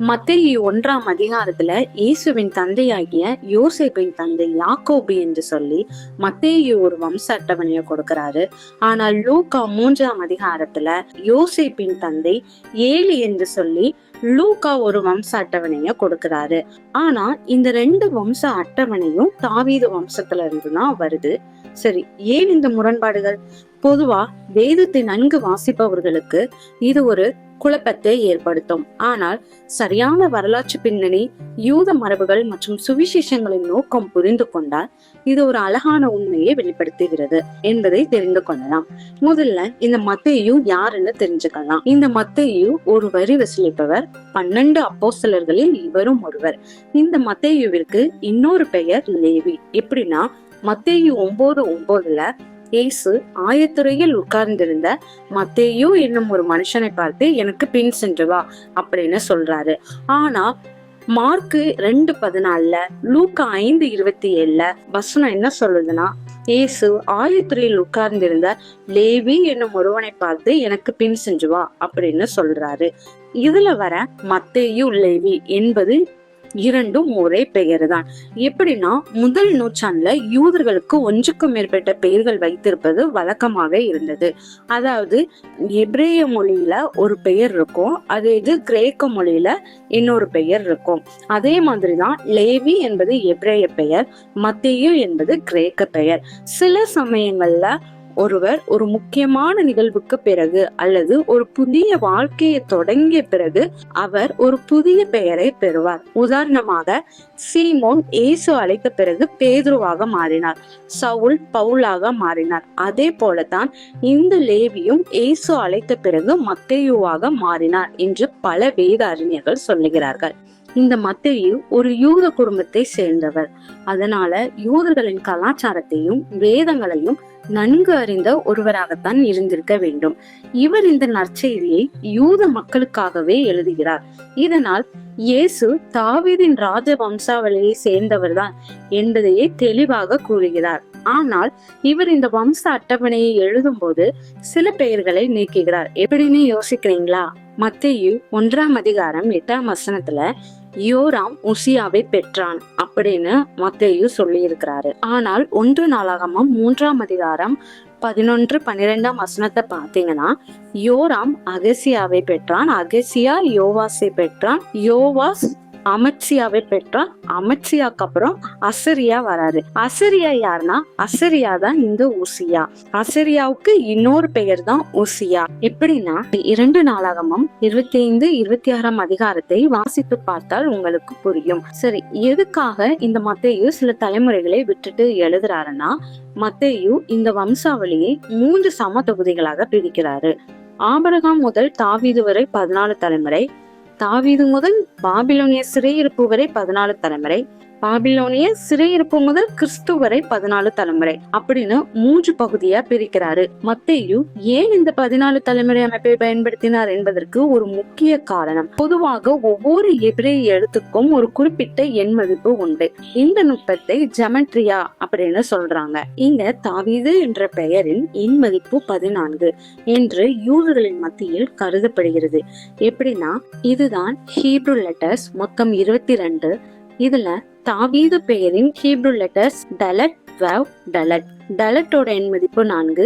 மத்தேயு 1ஆம் அதிகாரத்துல இயேசுவின் தந்தையாகிய யோசேப்பின் தந்தை யாக்கோபு என்று சொல்லி மத்தேயு ஒரு வம்ச அட்டவணையை கொடுக்கிறாரு. ஆனால் லூக்கா 3ஆம் அதிகாரத்துல யோசேப்பின் தந்தை ஏலி என்று சொல்லி லூக்கா ஒரு வம்ச அட்டவணைய கொடுக்கிறாரு. ஆனா இந்த 2 வம்ச அட்டவணையும் தாவீது வம்சத்துல இருந்துதான் வருது. சரி, ஏன் இந்த முரண்பாடுகள்? பொதுவா வேதத்தை நன்கு வாசிப்பவர்களுக்கு இது ஒரு குழப்பத்தை ஏற்படுத்தும். ஆனால் சரியான வரலாற்று பின்னணி, யூத மரபுகள் மற்றும் சுவிசேஷங்களின் நோக்கம் புரிந்து கொண்டால் இது ஒரு அழகான உண்மையை வெளிப்படுத்துகிறது என்பதை தெரிந்து கொள்ளலாம். முதல்ல இந்த மத்தேயு யாருன்னு தெரிஞ்சுக்கலாம். இந்த மத்தேயு ஒரு வரி வசூலிப்பவர். 12 அப்போஸ்தலர்களில் இவரும் ஒருவர். இந்த மத்தேயுவிற்கு இன்னொரு பெயர் லேவி. எப்படின்னா மத்தேயு 9:9ல இயேசு ஆயத்துறையில் உட்கார்ந்திருந்த மத்தேயு என்னும் ஒரு மனுஷனை பார்த்து எனக்கு பின் சென்று வா அப்படின்னு சொல்றாரு. ஆனா மார்க்கு 2:14, லூக்கா 5:27 வசனம் என்ன சொல்லுதுன்னா, இயேசு ஆயத்துறையில் உட்கார்ந்திருந்த லேவி என்னும் ஒருவனை பார்த்து எனக்கு பின் சென்று வா அப்படின்னு சொல்றாரு. இதுல வர மத்தேயு லேவி என்பது இரண்டும் ஒரே பெயர் தான். எப்படின்னா முதல் நூற்றாண்டுல யூதர்களுக்கு ஒன்றுக்கும் மேற்பட்ட பெயர்கள் வைத்திருப்பது வழக்கமாக இருந்தது. அதாவது எபிரேய மொழியில ஒரு பெயர் இருக்கும், அதே இது கிரேக்க மொழியில இன்னொரு பெயர் இருக்கும். அதே மாதிரிதான் லேவி என்பது எபிரேய பெயர், மத்தேயு என்பது கிரேக்க பெயர். சில சமயங்கள்ல ஒருவர் ஒரு முக்கியமான நிகழ்வுக்கு பிறகு அல்லது ஒரு புதிய வாழ்க்கையை தொடங்கிய பிறகு அவர் ஒரு புதிய பெயரை பெறுவார். உதாரணமாக சீமோன் இயேசு அழைத்த பிறகு பேதுருவாக மாறினார், சவுல் பவுலாக மாறினார். அதே போலதான் இந்த லேவியும் இயேசு அழைத்த பிறகு மத்தேயுவாக மாறினார் என்று பல வேத அறிஞர்கள் சொல்லுகிறார்கள். இந்த மத்தேயு ஒரு யூத குடும்பத்தை சேர்ந்தவர். அதனால யூதர்களின் கலாச்சாரத்தையும் வேதங்களையும் நன்கு அறிந்த ஒருவராகத்தான் இருந்திருக்க வேண்டும். இவர் இந்த நற்செய்தியை யூத மக்களுக்காகவே எழுதுகிறார். இதனால் இயேசு தாவீதின் ராஜ வம்சாவளியை சேர்ந்தவர்தான் என்பதையே தெளிவாக கூறுகிறார். ஆனால் இவர் இந்த வம்ச அட்டவணையை எழுதும் போது சில பெயர்களை நீக்குகிறார். எப்படின்னு யோசிக்கிறீங்களா? மத்தேயு 1ஆம் அதிகாரம் 8ஆம் வசனத்துல யோராம் உசியாவை பெற்றான் அப்படின்னு மத்தேயு சொல்லி இருக்கிறாரு. ஆனால் 1 நாளாகமம் 3ஆம் அதிகாரம் 11-12ஆம் வசனத்தை பாத்தீங்கன்னா யோராம் அகசியாவை பெற்றான், அகசியா யோவாசை பெற்றான், யோவாஸ் அமத்சியாவை பெற்றான், அமத்சியாக்கு அப்புறம் அசரியா வராரு. அசரியா யாருன்னா அசரியா தான் இந்த உசியா. அசரியாவுக்கு இன்னொரு பெயர் தான் உசியா. எப்படின்னா 2 நாளாகமம் 25-26ஆம் அதிகாரத்தை வாசித்து பார்த்தால் உங்களுக்கு புரியும். சரி, எதுக்காக இந்த மத்தேயு சில தலைமுறைகளை விட்டுட்டு எழுதுறாருன்னா, மத்தேயு இந்த வம்சாவளியை 3 சம தொகுதிகளாக பிரிக்கிறாரு. ஆபிரகாம் முதல் தாவீது வரை 14 தலைமுறை, தாவீது முதல் பாபிலோனிய சிறையிருப்பு வரை 14 தலைமுறை, பாபிலோனிய சிறையிருப்பு முதல் கிறிஸ்து வரை 14 தலைமுறை அப்படின்னு 3 பகுதியா பிரிக்கிறாரு. மத்தேயு ஏன் இந்த 14 தலைமுறை அமைப்பை பயன்படுத்தினார் என்பதற்கு ஒரு முக்கிய காரணம். பொதுவாக ஒவ்வொரு எபிரேய எழுத்துக்கும் ஒரு குறிப்பிட்ட எண் மதிப்பு உண்டு. இந்த நுட்பத்தை ஜெமெட்ரியா அப்படின்னு சொல்றாங்க. இங்க தாவீது என்ற பெயரின் எண் மதிப்பு 14 என்று யூதர்களின் மத்தியில் கருதப்படுகிறது. எப்படின்னா இதுதான் ஹீப்ரு லெட்டர்ஸ் மொத்தம் 22. இதுல தாவீது பெயரின் ஹீப்ரு லெட்டர்ஸ் டலட், வேவ், டலட். டலட்டோட எண் மதிப்பு 4,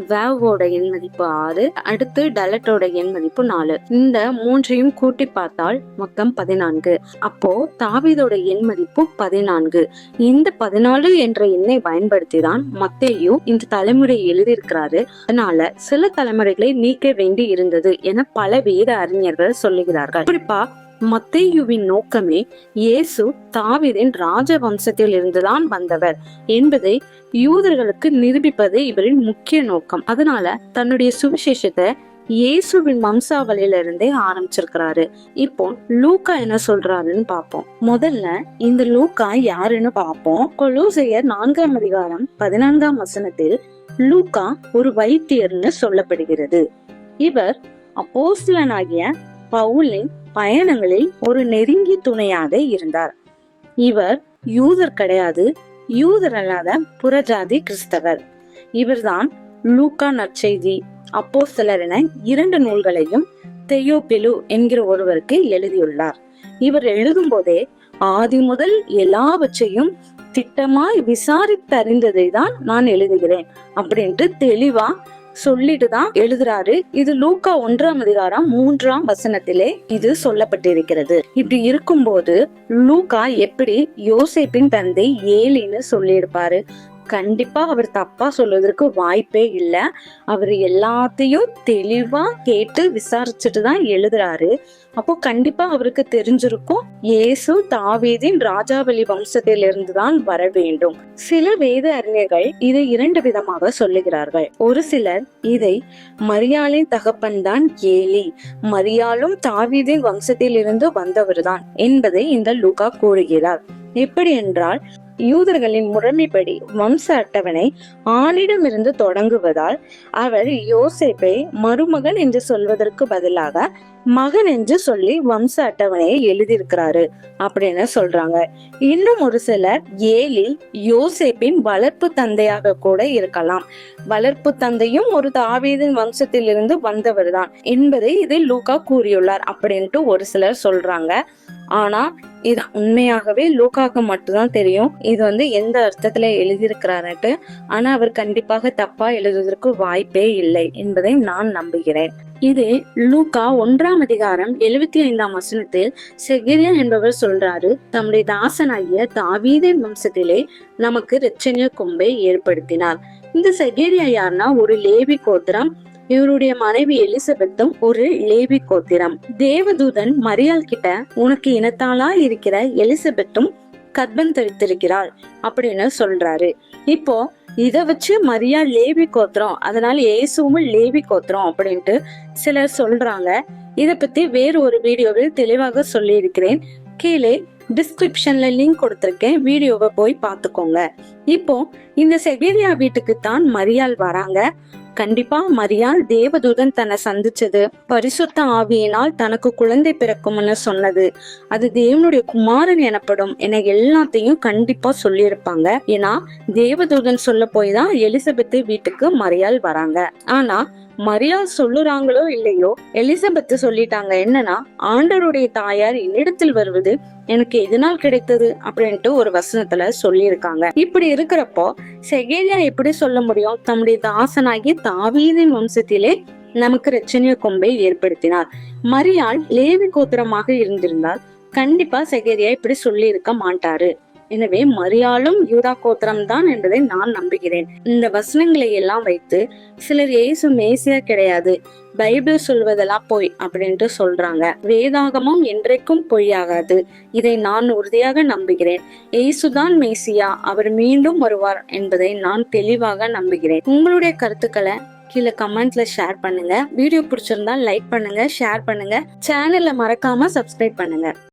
வேவோட எண் மதிப்பு 6, அடுத்து டலட்டோட எண் மதிப்பு 4. இந்த 3ஐயும் கூட்டி பார்த்தால் மொத்தம் 14. அப்போ தாவீதோட எண் மதிப்பு 14. இந்த 14 என்ற எண்ணை பயன்படுத்திதான் மத்தேயு இந்த தலைமுறை எழுதியிருக்கிறாரு. அதனால சில தலைமுறைகளை நீக்க வேண்டி இருந்தது என பல வேத அறிஞர்கள் சொல்லுகிறார்கள். குறிப்பா மத்தேயுவின் நோக்கமே இயேசு தாவீதின் ராஜ வம்சத்தில் இருந்துதான் வந்தவர் என்பதை யூதர்களுக்கு நிரூபிப்பது இவரின் முக்கிய நோக்கம். அதனால தன்னுடைய சுவிசேஷத்தை இயேசுவின் வம்சாவளியில இருந்தே ஆரம்பிச்சிருக்கிறாரு. இப்போ லூக்கா என்ன சொல்றாருன்னு பாப்போம். முதல்ல இந்த லூக்கா யாருன்னு பாப்போம். கொலோசையர் 4ஆம் அதிகாரம் 14ஆம் வசனத்தில் லூக்கா ஒரு வைத்தியர்னு சொல்லப்படுகிறது. இவர் அப்போஸ்தலனாகிய பவுலின் பயணங்களில் ஒரு நெருங்கிய துணையாக இருந்தார். இவர் யூதர் கிடையாது, யூதர் அல்லாத புறஜாதி கிறிஸ்தவர். இவர்தான் லூக்கா நற்செய்தி, அப்போஸ்தலர் என 2 நூல்களையும் தெயோபிலு என்கிற ஒருவருக்கு எழுதியுள்ளார். இவர் எழுதும் போதே ஆதி முதல் எல்லாவற்றையும் திட்டமாய் விசாரித்தறிந்ததை தான் நான் எழுதுகிறேன் அப்படின்ட்டு தெளிவா சொல்லிட்டு தான் எழுதுறாரு. இது லூக்கா 1:3 இது சொல்லப்பட்டிருக்கிறது. இப்படி இருக்கும்போது லூக்கா எப்படி யோசேப்பின் தந்தை ஏலின்னு சொல்லியிருப்பாரு? கண்டிப்பா அவர் தப்பா சொல்வதற்கு வாய்ப்பே இல்ல. அவர் எல்லாத்தையும் தெளிவா கேட்டு விசாரிச்சுட்டு தான் எழுதுறாரு. அப்போ கண்டிப்பா அவருக்கு தெரிஞ்சிருக்கும் இயேசு தாவீதின் ராஜாவளி வம்சத்திலிருந்து தான் வர வேண்டும். சில வேத அறிஞர்கள் இதை 2 விதமாக சொல்லுகிறார்கள். ஒரு சிலர் இதை மரியாளின் தகப்பன் தான் ஏலி, மரியாளும் தாவீதின் வம்சத்தில் இருந்து வந்தவர் தான் என்பதை இந்த லூக்கா கூறுகிறார். எப்படி என்றால், யூதர்களின் முறைமைப்படி வம்ச அட்டவணை ஆணிடமிருந்து தொடங்குவதால் அவர் யோசேப்பை மருமகன் என்று சொல்வதற்கு பதிலாக மகன் என்று சொல்லி வம்ச அட்டவணையை எழுதியிருக்கிறாரு அப்படின்னு சொல்றாங்க. இன்னும் ஒரு சிலர் ஏலி யோசேப்பின் வளர்ப்பு தந்தையாக கூட இருக்கலாம். வளர்ப்பு தந்தையும் ஒரு தாவீதின் வம்சத்தில் இருந்து வந்தவர் தான் என்பதை இதில் லூக்கா கூறியுள்ளார் அப்படின்ட்டு ஒரு சிலர் சொல்றாங்க. ஆனா இது உண்மையாகவே லூக்காக்கு மட்டும்தான் தெரியும் இது எந்த அர்த்தத்துல எழுதியிருக்கிறாருன்ட்டு. ஆனா அவர் கண்டிப்பாக தப்பா எழுதுவதற்கு வாய்ப்பே இல்லை என்பதை நான் நம்புகிறேன். இது லூக்கா 1:75 செகரியா என்பவர் சொல்றாரு, தம்முடைய தாசனாகிய தாவீதின் வம்சத்திலே நமக்கு இரட்சணிய கொம்பை ஏற்படுத்தினார். இந்த செகரியா யாருன்னா ஒரு லேவி கோத்திரம். இவருடைய மனைவி எலிசபெத்தும் ஒரு லேவி கோத்திரம். தேவதூதன் மரியாள் கிட்ட உனக்கு இனத்தாளா இருக்கிற எலிசபெத்தும் கர்ப்பம் தரித்திருக்கிறாள் அப்படின்னு சொல்றாரு. இப்போ இத வச்சு மரியாள் லேவி கோத்திரம், அதனால இயேசுவும் லேவி கோத்திரம் அப்படின்ட்டு சிலர் சொல்றாங்க. இத பத்தி வேறு ஒரு வீடியோவில் தெளிவாக சொல்லி இருக்கிறேன். கீழே டிஸ்கிரிப்ஷன்ல லிங்க் கொடுத்திருக்கேன், வீடியோவை போய் பார்த்துக்கோங்க. இப்போ இந்த செகரியா வீட்டுக்கு தான் மரியாள் வராங்க. கண்டிப்பா மரியாள் தேவதூதன் தன்னை சந்திச்சது, பரிசுத்த ஆவியினால் தனக்கு குழந்தை பிறக்கும்னு சொன்னது, அது தேவனுடைய குமாரன் எனப்படும் என எல்லாத்தையும் கண்டிப்பா சொல்லியிருப்பாங்க. ஏன்னா தேவதூதன் சொல்ல போய் தான் எலிசபெத்து வீட்டுக்கு மரியாள் வராங்க. ஆனா மரியாள் சொல்லுறாங்களோ இல்லையோ, எலிசபெத்து சொல்லிட்டாங்க என்னன்னா, ஆண்டவருடைய தாயார் என்னிடத்தில் வருவது எனக்கு எதனால் கிடைத்தது அப்படின்ட்டு ஒரு வசனத்துல சொல்லியிருக்காங்க. இப்படி இருக்கிறப்போ செகரியா எப்படி சொல்ல முடியும் தம்முடைய தாசனாகி தாவீதின் வம்சத்திலே நமக்கு இரட்சணிய கொம்பை ஏற்படுத்தினார்? மரியாள் லேவி கோத்திரமாக இருந்திருந்தால் கண்டிப்பா செகரியா இப்படி சொல்லி இருக்க மாட்டாரு. எனவே மரியாளும் யூதா கோத்திரம் தான் என்பதை நான் நம்புகிறேன். இந்த வசனங்களை எல்லாம் வைத்து சிலர் இயேசு மேசியா கிடையாது, பைபிள் சொல்வதெல்லாம் பொய் அப்படின்ட்டு சொல்றாங்க. வேதாகமும் என்றைக்கும் பொய்யாகாது, இதை நான் உறுதியாக நம்புகிறேன். இயேசுதான் மேசியா, அவர் மீண்டும் வருவார் என்பதை நான் தெளிவாக நம்புகிறேன். உங்களுடைய கருத்துக்களை கீழே கமெண்ட்ல ஷேர் பண்ணுங்க. வீடியோ பிடிச்சிருந்தா லைக் பண்ணுங்க, ஷேர் பண்ணுங்க, சேனலை மறக்காம சப்ஸ்கிரைப் பண்ணுங்க.